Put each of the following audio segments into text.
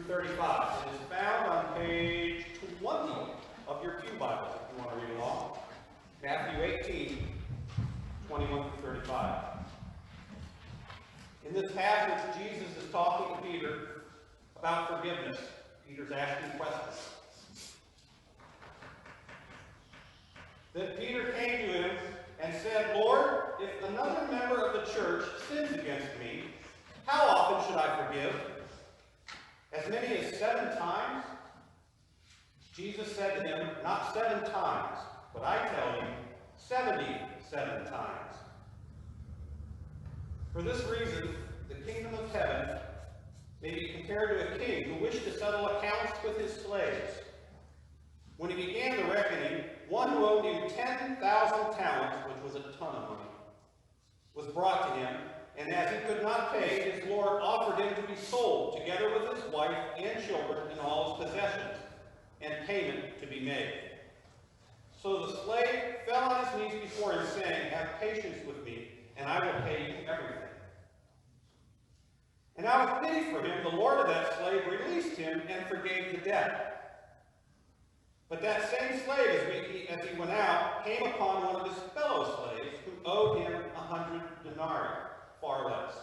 through 35. It is found on page 20 of your pew Bible, if you want to read along. Matthew 18, 21 through 35. In this passage, Jesus is talking to Peter about forgiveness. Peter's asking questions. Then Peter came to him and said, "Lord, if another member of the church sins against me, how often should I forgive? As many as 7 times?" Jesus said to him, "Not 7 times, but I tell you, 77 times. For this reason, the kingdom of heaven may be compared to a king who wished to settle accounts with his slaves. When he began the reckoning, one who owed him 10,000 talents, which was a ton of money, was brought to him, and as he could not pay, his lord offered him to be sold, together with his wife and children and all his possessions, and payment to be made. So the slave fell on his knees before him, saying, 'Have patience with me, and I will pay you everything.' And out of pity for him, the lord of that slave released him and forgave the debt. But that same slave, as he went out, came upon one of his fellow slaves who owed him 100 denarii, far less.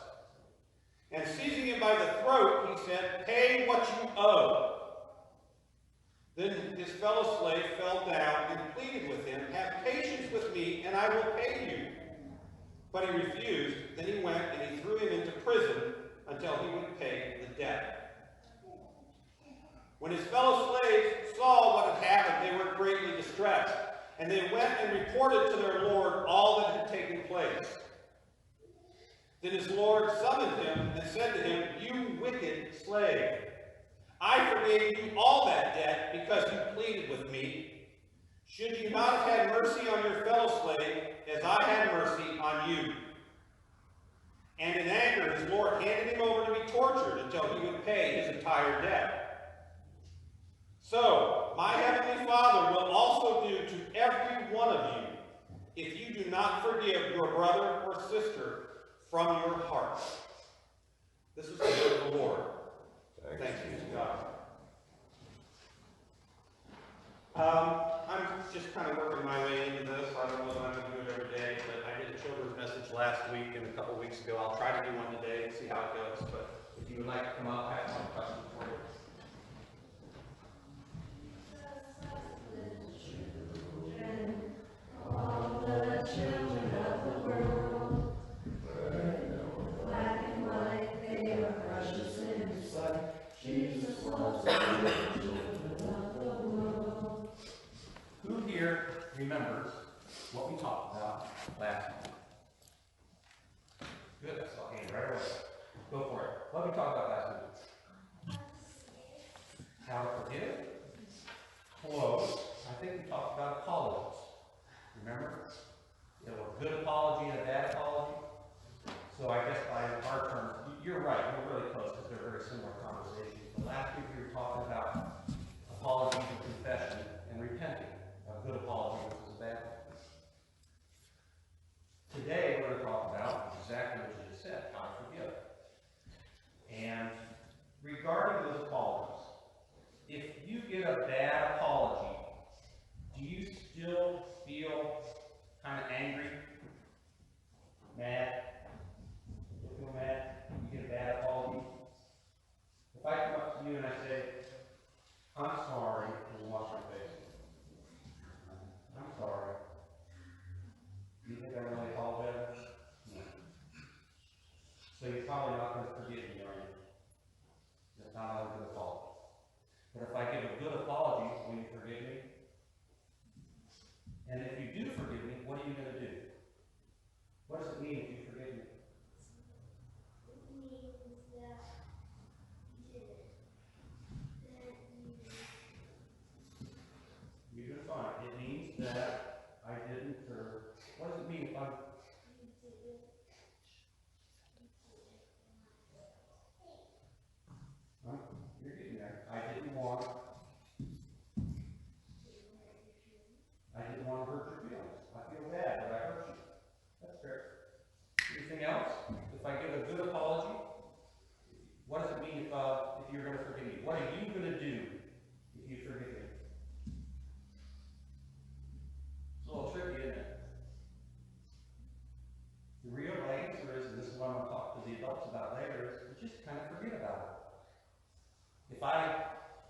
And seizing him by the throat, he said, 'Pay what you owe.' Then his fellow slave fell down and pleaded with him, 'Have patience with me, and I will pay you.' But he refused. Then he went and he threw him into prison until he would pay the debt. When his fellow slaves saw what had happened, they were greatly distressed, and they went and reported to their lord all that had taken place. Then his lord summoned him and said to him, 'You wicked slave, I forgave you all that debt because you pleaded with me. Should you not have had mercy on your fellow slave as I had mercy on you?' And in anger, his lord handed him over to be tortured until he would pay his entire debt. So, my heavenly Father will also do to every one of you if you do not forgive your brother or sister from your heart." This is the word of the Lord. Thanks be to God. I'm just kind of working my way into this. I don't know that I'm going to do it every day, but I did a children's message last week and a couple weeks ago. I'll try to do one today and see how it goes. But if you would like to come up, I have one question for you. All the children of the world, black and white, they are precious in His sight. Jesus loves the children of the world. Who here remembers what we talked about last month? Good, I saw a hand right away. Go for it. What did we talk about last week? How to forgive. Close. I think we talked about apologies. Remember? You know, a good apology and a bad apology. So I guess by our terms, you're right, we're really close because they're very similar conversations. But last week we were talking about apology and confession and repenting. A good apology versus a bad one. Today we're going to talk about exactly what you just said, how to forgive. And regarding those apologies, if you get a bad apology, do you still feel kind of angry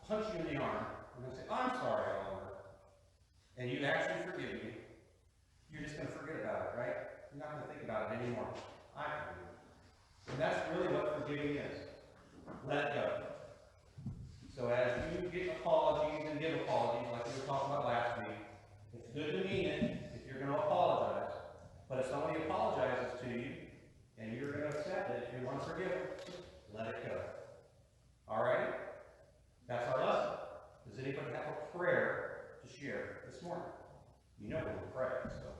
punch you in the arm and then say, I'm sorry, Oliver, and you actually forgive me, you're just going to forget about it, right? You're not going to think about it anymore. I forgive you. And that's really what forgiving is. Let go. So as you get apologies and give apologies, like we were talking about last week, it's good to mean it if you're going to apologize. But if somebody apologizes to you and you're going to accept it, if you want to forgive it, let it go. All right? That's our lesson. Does anybody have a prayer to share this morning? You know we'll pray, so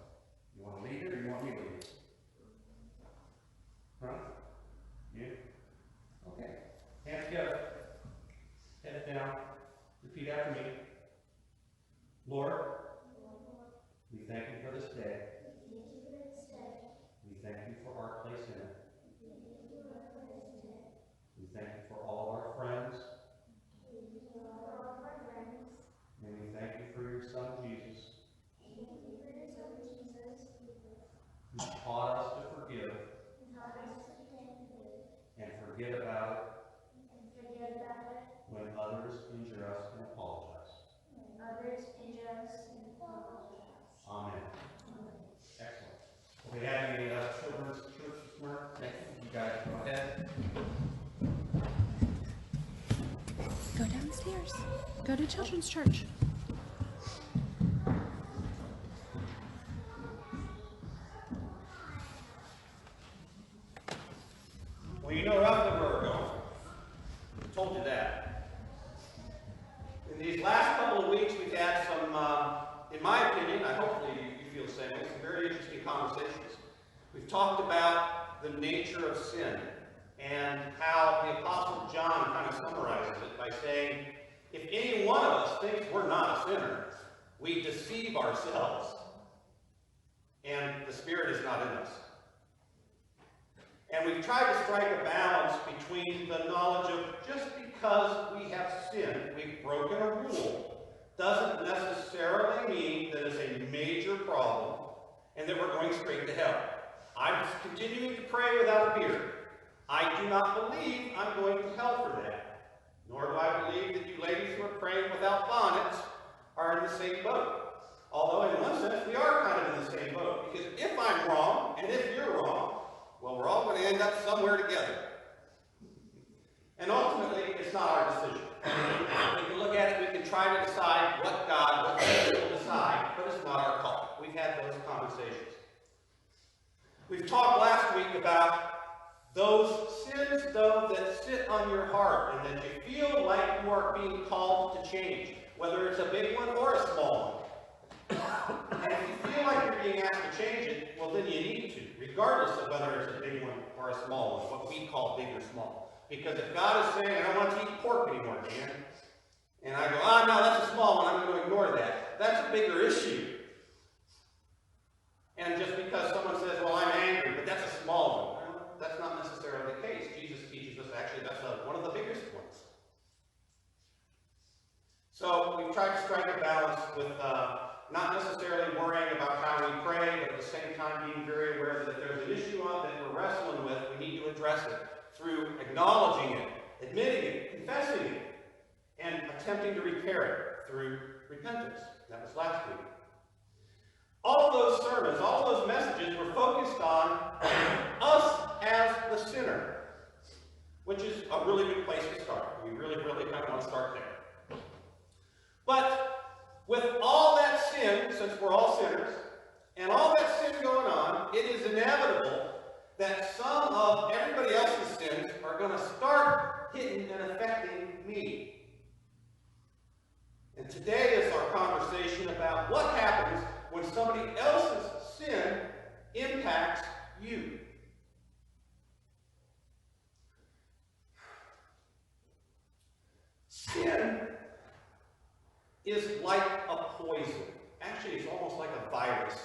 you want to lead it or you want me to lead it? Huh? You? Okay. Hands together. Head down. Repeat after me. Lord, we thank you for this day. We thank you for our place in it. We thank you for all of our friends. And we thank you for your Son, Jesus, who taught us to forgive and forget about it when others injure us and apologize. Amen. Excellent. If we have any children's church this morning, you guys go ahead. Go downstairs. Go to children's church. Well, you know roughly where we're going. I told you that. In these last couple of weeks, we've had some, in my opinion, hopefully you feel the same way, some very interesting conversations. We've talked about the nature of sin and how the Apostle John kind of summarizes it by saying, if any one of us thinks we're not a sinner, we deceive ourselves, and the Spirit is not in us. And we've tried to strike a balance between the knowledge of just because we have sinned, we've broken a rule, doesn't necessarily mean that it's a major problem and that we're going straight to hell. I'm continuing to pray without a beard. I do not believe I'm going to hell for that. Nor do I believe that you ladies who are praying without bonnets are in the same boat. Although in one sense we are kind of in the same boat. Because if I'm wrong, and if you're wrong, well, we're all going to end up somewhere together. And ultimately, it's not our decision. We can look at it, we can try to decide what will decide, but it's not our call. We've had those conversations. We've talked last week about those sins, though, that sit on your heart and that you feel like you are being called to change, whether it's a big one or a small one. And if you feel like you're being asked to change it, well, then you need to, regardless of whether it's a big one or a small one, what we call big or small. Because if God is saying, I don't want to eat pork anymore, Dan, and I go, no, that's a small one, I'm going to ignore that, that's a bigger issue. And just because someone says, well, I'm angry, but that's a small one, well, that's not necessarily the case. Jesus teaches us actually that's one of the biggest ones. So we've tried to strike a balance with not necessarily worrying about how we pray, but at the same time being very aware that if there's an issue that we're wrestling with, we need to address it through acknowledging it, admitting it, confessing it, and attempting to repair it through repentance. That was last week. All of those sermons, all of those messages were focused on us as the sinner, which is a really good place to start. We really kind of want to start there. But with all that sin, since we're all sinners, and all that sin going on, it is inevitable that some of everybody else's sins are going to start hitting and affecting me. And today is our conversation about what happens when somebody else's sin impacts you. Sin is like a poison. Actually, it's almost like a virus.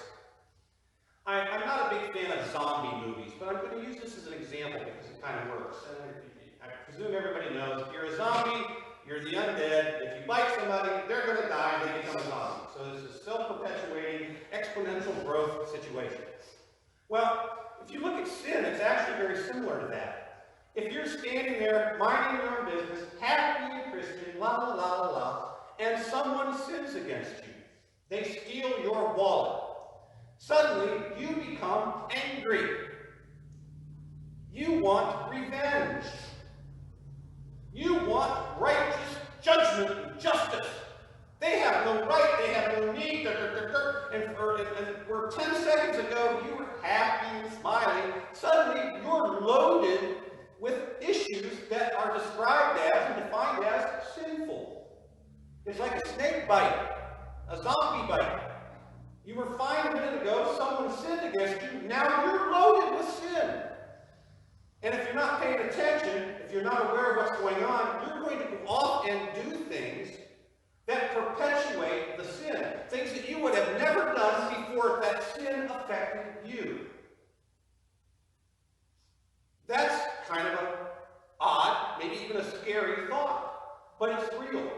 I'm not a big fan of zombie movies, but I'm going to use this as an example because it kind of works. And I presume everybody knows if you're a zombie, you're the undead. If you bite somebody, they're going to die and they become a zombie. So this is a self-perpetuating, exponential growth situation. Well, if you look at sin, it's actually very similar to that. If you're standing there minding your own business, happy and Christian, la la la la la, and someone sins against you, they steal your wallet, suddenly you become angry. You want revenge. You want righteous judgment and justice. They have no right, they have no need, and where 10 seconds ago you were happy and smiling, suddenly you're loaded with issues that are described as and defined as sinful. It's like a snake bite, a zombie bite. You were fine a minute ago, someone sinned against you, now you're loaded with sin. And if you're not paying attention, if you're not aware of what's going on, you're going to go off and do things that perpetuate the sin. Things that you would have never done before that sin affected you. That's kind of an odd, maybe even a scary thought, but it's real.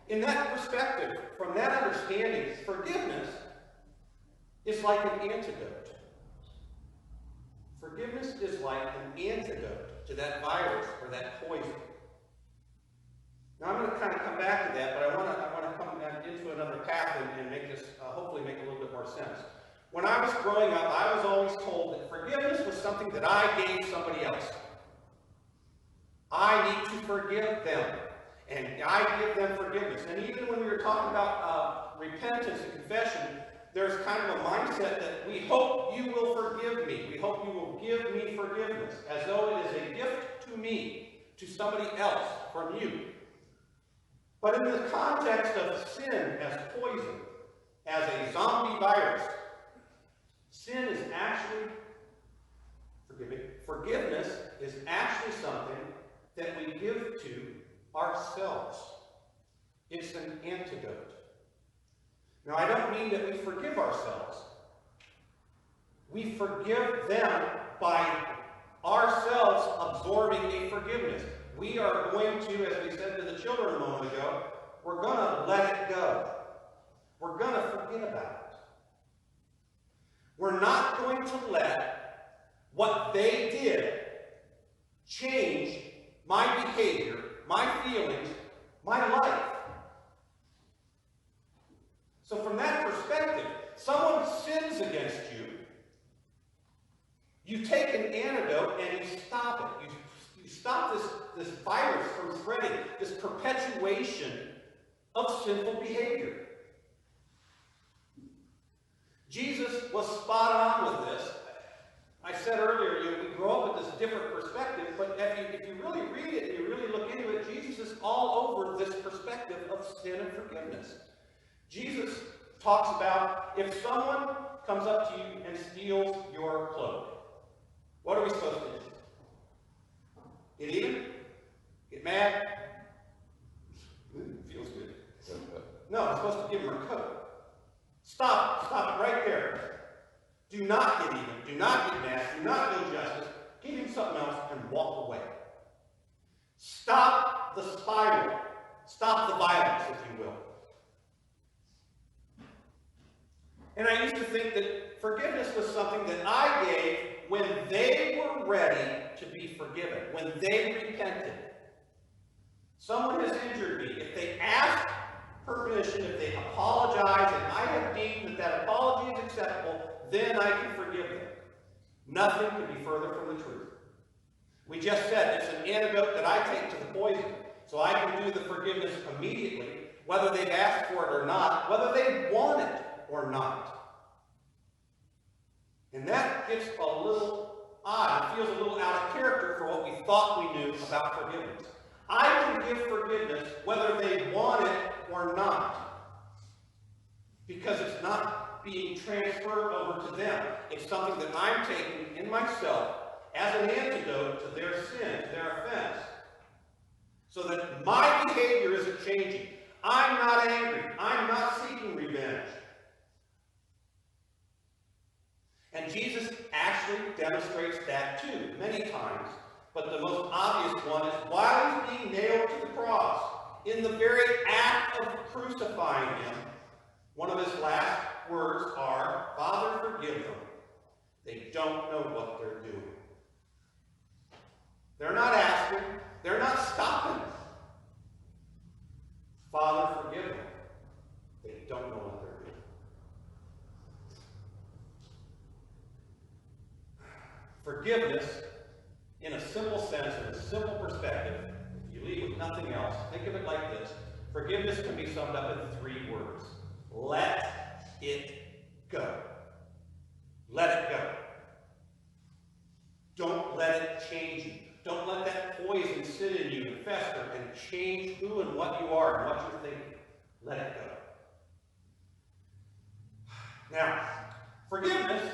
In that perspective, from that understanding, forgiveness is like an antidote. Forgiveness is like an antidote to that virus or that poison. Now I'm going to kind of come back to that, but I want to come into another path and make this hopefully make a little bit more sense. When I was growing up, I was always told that forgiveness was something that I gave somebody else. I need to forgive them, and I give them forgiveness. And even when we were talking about repentance and confession, there's kind of a mindset that we hope you will forgive me. We hope you will give me forgiveness, as though it is a gift to me, to somebody else, from you. But in the context of sin as poison, as a zombie virus, sin is actually, forgiveness is actually something that we give to ourselves. It's an antidote. Now, I don't mean that we forgive ourselves. We forgive them by ourselves absorbing a forgiveness. We are going to, as we said to the children a moment ago, we're going to let it go. We're going to forget about it. We're not going to let what they did change my behavior, my feelings, my life. So from that perspective, someone sins against you, you take an antidote and you stop it. You stop this virus from spreading, this perpetuation of sinful behavior. Jesus was spot on with this. I said earlier, we grow up with this different perspective, but if you really read it and you really look into it, Jesus is all over this perspective of sin and forgiveness. Jesus talks about if someone comes up to you and steals your cloak, what are we supposed to do? Get even? Get mad? Feels good. No, I'm supposed to give him her coat. Stop it right there. Do not get even. Do not get mad. Do not do justice. Give him something else and walk away. Stop the spiral. Stop the violence, if you will. And I used to think that forgiveness was something that I gave when they were ready to be forgiven, when they repented. Someone has injured me. If they ask permission, if they apologize, and I have deemed that apology is acceptable, then I can forgive them. Nothing could be further from the truth. We just said it's an antidote that I take to the poison, so I can do the forgiveness immediately, whether they've asked for it or not, whether they want it or not. And that gets a little odd. It feels a little out of character for what we thought we knew about forgiveness. I can give forgiveness whether they want it or not, because it's not being transferred over to them. It's something that I'm taking in myself as an antidote to their sin, to their offense, so that my behavior isn't changing. I'm not angry. I'm not seeking revenge. And Jesus actually demonstrates that too, many times. But the most obvious one is while he's being nailed to the cross, in the very act of crucifying him, one of his last words are, "Father, forgive them. They don't know what they're doing." They're not asking. They're not stopping. Father, forgive them. They don't know what they're doing. Forgiveness, in a simple sense, in a simple perspective, if you leave with nothing else, think of it like this. Forgiveness can be summed up in 3 words. Let it go. Let it go. Don't let it change you. Don't let that poison sit in you and fester and change who and what you are and what you're thinking. Let it go. Now, forgiveness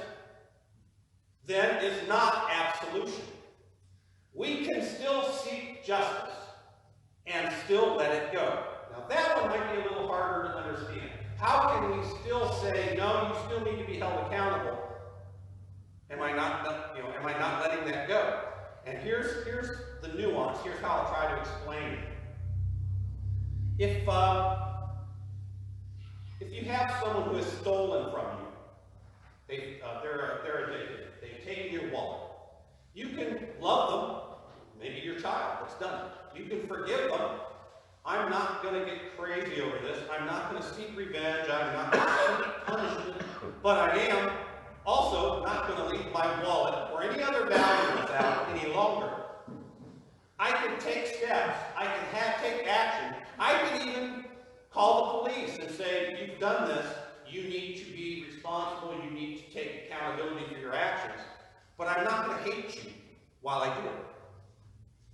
then is not absolution. We can still seek justice and still let it go. Now, that one might be a little harder to understand. How can we still say, no, you still need to be held accountable? Am I not letting that go? And here's the nuance. Here's how I'll try to explain it. If you have someone who has stolen from you, they're addicted. They've taken your wallet. You can love them. Maybe your child that's done it. You can forgive them. I'm not going to get crazy over this. I'm not going to seek revenge. I'm not going to seek punishment. But I am also not going to leave my wallet or any other valuables out any longer. I can take steps. I can take action. I can even call the police and say, you've done this. You need to be responsible. You need to take accountability for your actions. But I'm not going to hate you while I do it.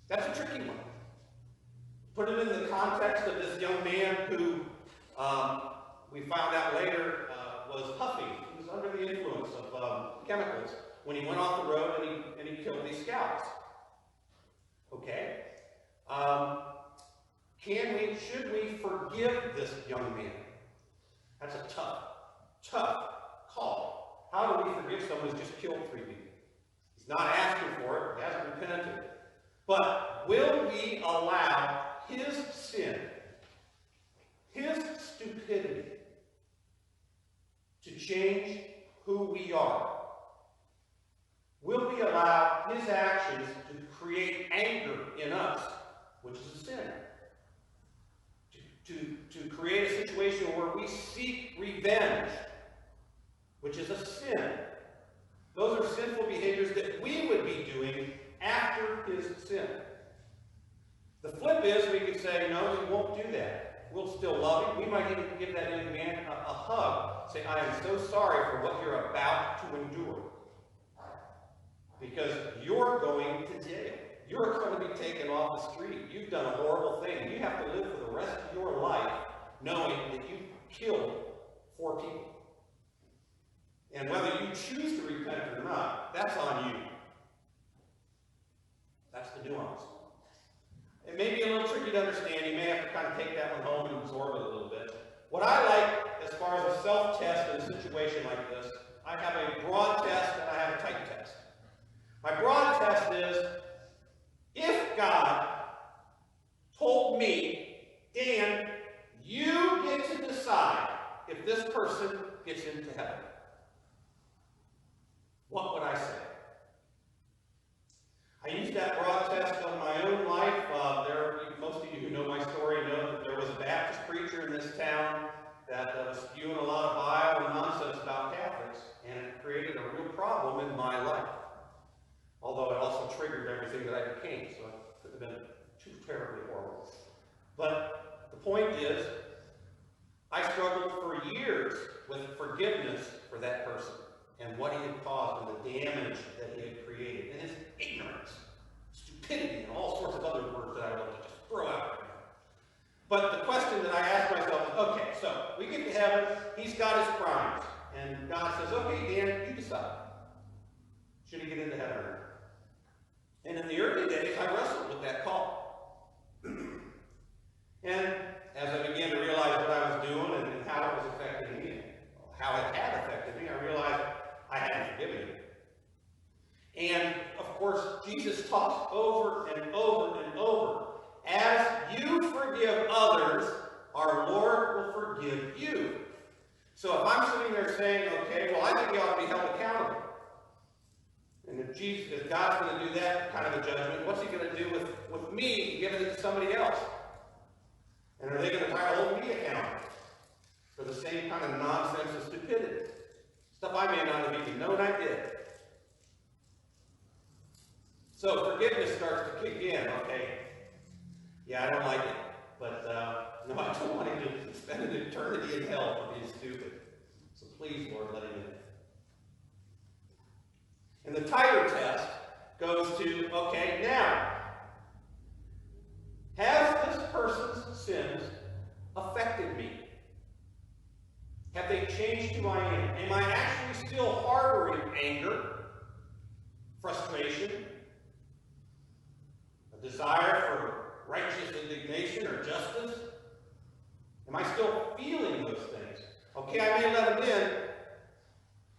That's a tricky one. Put it in the context of this young man who we found out later was huffing. He was under the influence of chemicals when he went off the road and he killed these scouts. Okay? Should we forgive this young man? That's a tough call. How do we forgive someone who's just killed 3 people? He's not asking for it. He hasn't repented. But will we allow his sin, his stupidity, to change who we are? Will we allow his actions to create anger in us, which is a sin? To create a situation where we seek revenge, which is a sin. Those are sinful behaviors that we would be doing after his sin. The flip is we could say, no, we won't do that. We'll still love him. We might even give that young man a hug. Say, I am so sorry for what you're about to endure. Because you're going to jail. You're going to be taken off the street. You've done a horrible thing. You have to live for the rest of your life knowing that you killed 4 people. And whether you choose to repent or not, that's on you. That's the nuance. It may be a little tricky to understand. You may have to kind of take that one home and absorb it a little bit. What I like, as far as a self-test in a situation like this, I have a broad test and I have a tight test. My broad test is, if God told me, Dan, you get to decide if this person gets into heaven, what would I say? I used that broad test on my own life. Most of you who know my story know that there was a Baptist preacher in this town that was spewing a lot of bile and nonsense about Catholics, and it created a real problem in my life. Although it also triggered everything that I became, so it could have been too terribly horrible. But the point is, I struggled for years with forgiveness for that person and what he had caused and the damage that he had created, and his ignorance, stupidity, and all sorts of other words that I would just throw out there. But the question that I asked myself is, okay, so we get to heaven, he's got his crimes, and God says, okay, Dan, you decide. Should he get into heaven or not? And in the early days, I wrestled with that call. And as I began to realize what I was doing and how it was affecting me, and how it had affected me, I realized I hadn't forgiven him. And, of course, Jesus talks over and over and over. As you forgive others, our Lord will forgive you. So if I'm sitting there saying, okay, well, I think we ought to be held accountable. And if God's going to do that kind of a judgment, what's he going to do with me giving it to somebody else? And are they going to try to hold me accountable for the same kind of nonsense and stupidity? Stuff I may not have even known I did. So forgiveness starts to kick in, okay? Yeah, I don't like it. But no, I don't want him to spend an eternity in hell for being stupid. So please, Lord, let him in. And the tighter test goes to, okay, now, has this person's sins affected me? Have they changed who I am? Am I actually still harboring anger, frustration, a desire for righteous indignation or justice? Am I still feeling those things? Okay, I may let them in,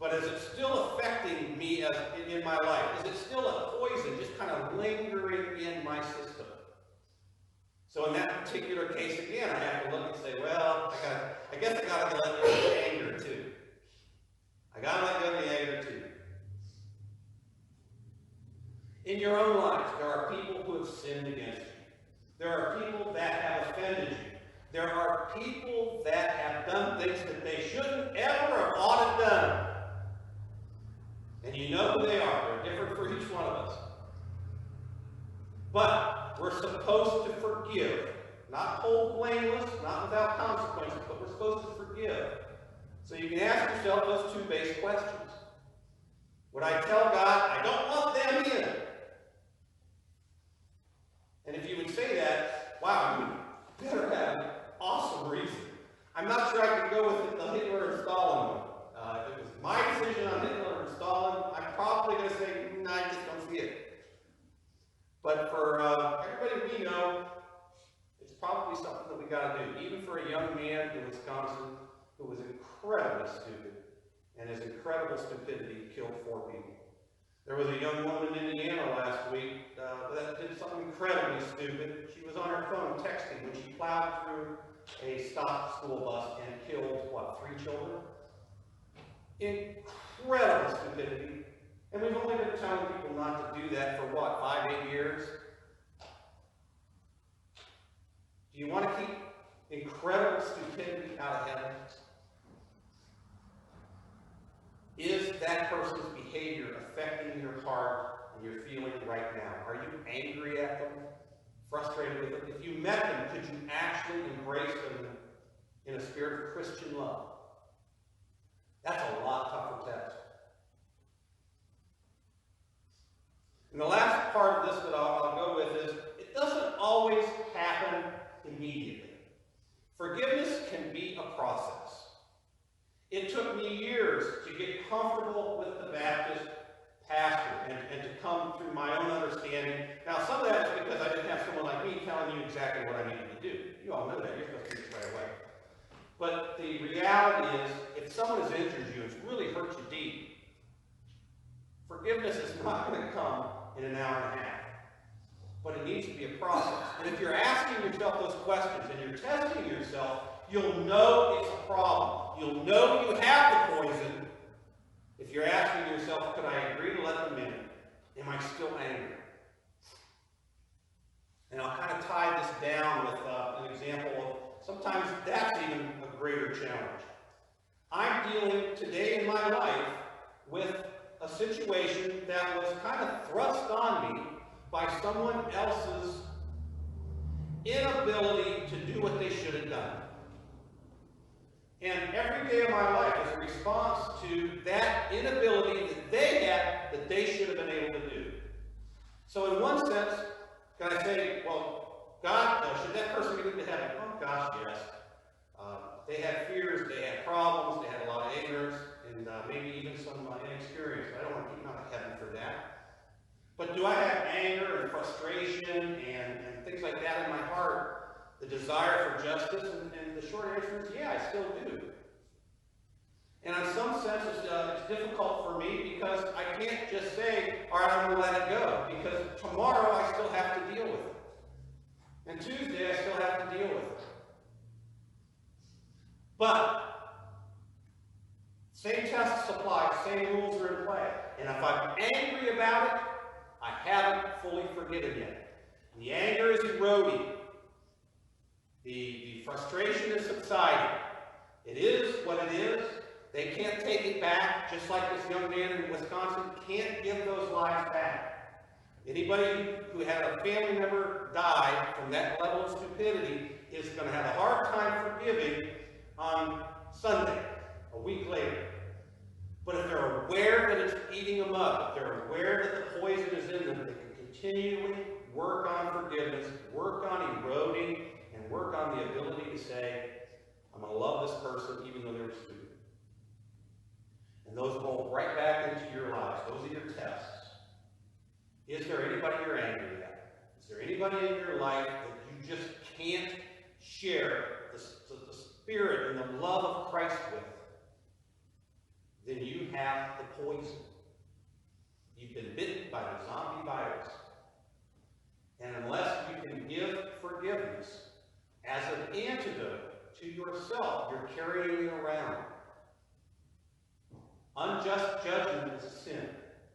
but is it still affecting me in my life? Is it still a poison just kind of lingering in my system? So in that particular case, again, I have to look and say, well, I guess I got to let go of the anger too. I got to let go of the anger too. In your own lives, there are people who have sinned against you. There are people that have offended you. There are people that have done things that they shouldn't ever have ought to done. And you know who they are. They're different for each one of us. But we're supposed to forgive. Not hold blameless, not without consequences, but we're supposed to forgive. So you can ask yourself those two base questions. Would I tell God, I don't want them in? And if you would say that, wow, you better have an awesome reason. I'm not sure I could go with the Hitler and Stalin one. If it was my decision on Hitler and Stalin, I'm probably going to say, I just don't see it. But for everybody we know, it's probably something that we got to do. Even for a young man in Wisconsin who was incredibly stupid, and his incredible stupidity killed 4 people. There was a young woman in Indiana last week that did something incredibly stupid. She was on her phone texting when she plowed through a stopped school bus and killed, 3 children? Incredible stupidity. And we've only been telling people not to do that for 5, 8 years? Do you want to keep incredible stupidity out of heaven? Is that person's behavior affecting your heart and your feeling right now? Are you angry at them? Frustrated with them? If you met them, could you actually embrace them in a spirit of Christian love? That's a lot tougher test. And the last part of this that I'll go with is, it doesn't always happen immediately. Forgiveness can be a process. It took me years to get comfortable with the Baptist pastor and to come through my own understanding. Now, some of that is because I didn't have someone like me telling you exactly what I needed to do. You all know that. You're supposed to do this right away. But the reality is, if someone has injured you, it's really hurt you deep, forgiveness is not going to come in an hour and a half. But it needs to be a process. And if you're asking yourself those questions and you're testing yourself, you'll know it's a problem. You'll know you have the poison if you're asking yourself, could I agree to let them in? Am I still angry? And I'll kind of tie this down with an example of sometimes that's even a greater challenge. I'm dealing today in my life with a situation that was kind of thrust on me by someone else's inability to do what they should have done. And every day of my life is a response to that inability that they had that they should have been able to do. So in one sense, can I say, well, God, should that person get into heaven? Oh gosh, yes. They had fears, they had problems, they had a lot of ignorance, and maybe even some inexperience. I don't want to keep them out of heaven for that. But do I have anger and frustration and things like that in my heart? The desire for justice? And the short answer is, yeah, I still do. And in some sense, it's difficult for me because I can't just say, all right, I'm going to let it go. Because tomorrow I still have to deal with it. And Tuesday I still have to deal with it. But same tests apply, same rules are in play. And if I'm angry about it, I haven't fully forgiven yet. The anger is eroding. The frustration is subsiding. It is what it is. They can't take it back, just like this young man in Wisconsin can't give those lives back. Anybody who had a family member die from that level of stupidity is going to have a hard time forgiving on Sunday, a week later. But if they're aware that it's eating them up, if they're aware that the poison is in them, they can continually work on forgiveness, work on eroding, and work on the ability to say, I'm going to love this person even though they're stupid. And those roll right back into your lives. Those are your tests. Is there anybody you're angry at? Is there anybody in your life that you just can't share the spirit and the love of Christ with? Then you have the poison. You've been bitten by the zombie virus. And unless you can give forgiveness as an antidote to yourself, you're carrying it around. Unjust judgment is a sin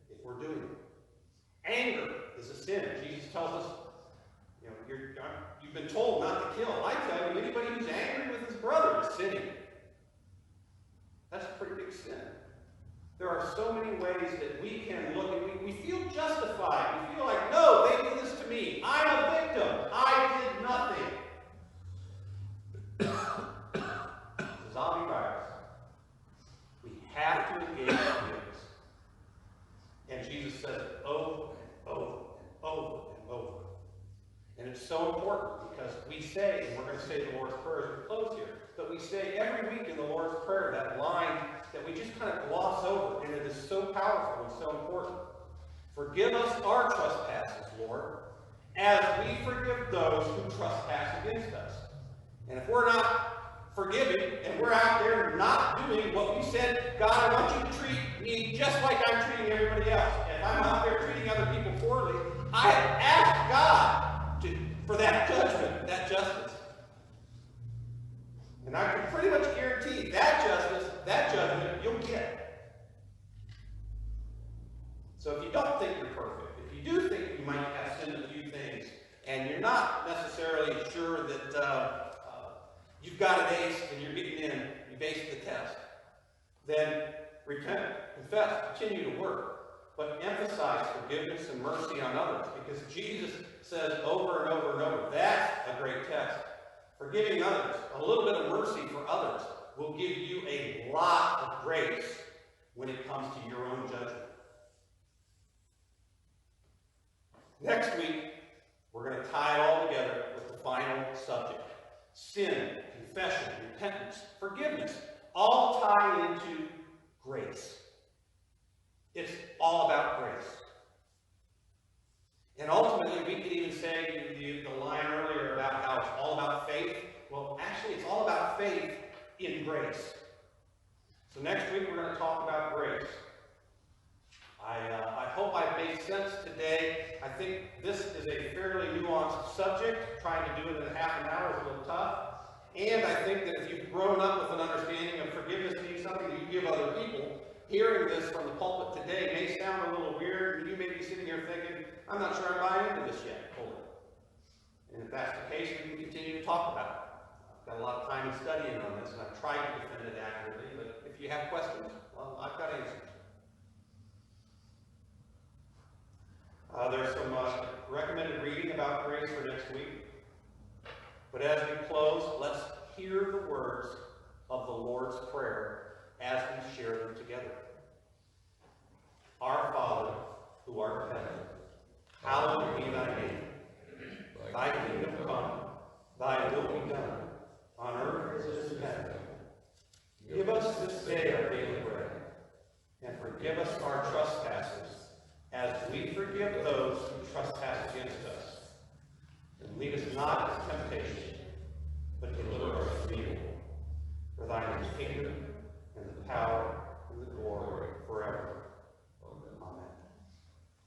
if we're doing it. Anger is a sin. Jesus tells us, you've been told not to kill. I tell you, anybody who's angry with his brother is sinning. That's a pretty big sin. There are so many ways that we can look and we feel justified. We feel like, no, they did this to me. I'm a victim. I did nothing. The zombie virus. We have to engage in forgiveness. And Jesus says it over and over and over and over. And it's so important because we say, and we're going to say the Lord's Prayer as we close here, but we say every week in the Lord's Prayer that line that we just kind of gloss over, and it is so powerful and so important. Forgive us our trespasses, Lord, as we forgive those who trespass against us. And if we're not forgiving, and we're out there not doing what we said, God, I want you to treat me just like I'm treating everybody else. And if I'm out there treating other people poorly, I have asked God for that judgment, that justice. And I can pretty much guarantee that justice, that judgment, you'll get. So if you don't think you're perfect, if you do think you might have sinned a few things, and you're not necessarily sure that you've got it aced and you're getting in, you've aced the test, then repent, confess, continue to work. But emphasize forgiveness and mercy on others, because Jesus says over and over and over, that's a great test. Forgiving others, a little bit of mercy for others, will give you a lot of grace when it comes to your own judgment. Next week, we're going to tie it all together with the final subject. Sin, confession, repentance, forgiveness, all tie into grace. It's all about grace. And ultimately, we could even say the line earlier about how it's all about faith. Well, actually, it's all about faith in grace. So next week, we're going to talk about grace. I hope I've made sense today. I think this is a fairly nuanced subject. Trying to do it in half an hour is a little tough. And I think that if you've grown up with an understanding of forgiveness being something that you give other people, hearing this from the pulpit today may sound a little weird, and you may be sitting here thinking, I'm not sure I'm buying into this yet, fully. And if that's the case, we can continue to talk about it. I've got a lot of time studying on this, and I've tried to defend it accurately, but if you have questions, well, I've got answers. There's some recommended reading about grace for next week. But as we close, let's hear the words of the Lord's Prayer as we share them together. Our Father, who art in heaven, hallowed be thy name. Thy kingdom come, thy will be done, on earth as it is in heaven. Give us this day our daily bread, and forgive us our trespasses, as we forgive those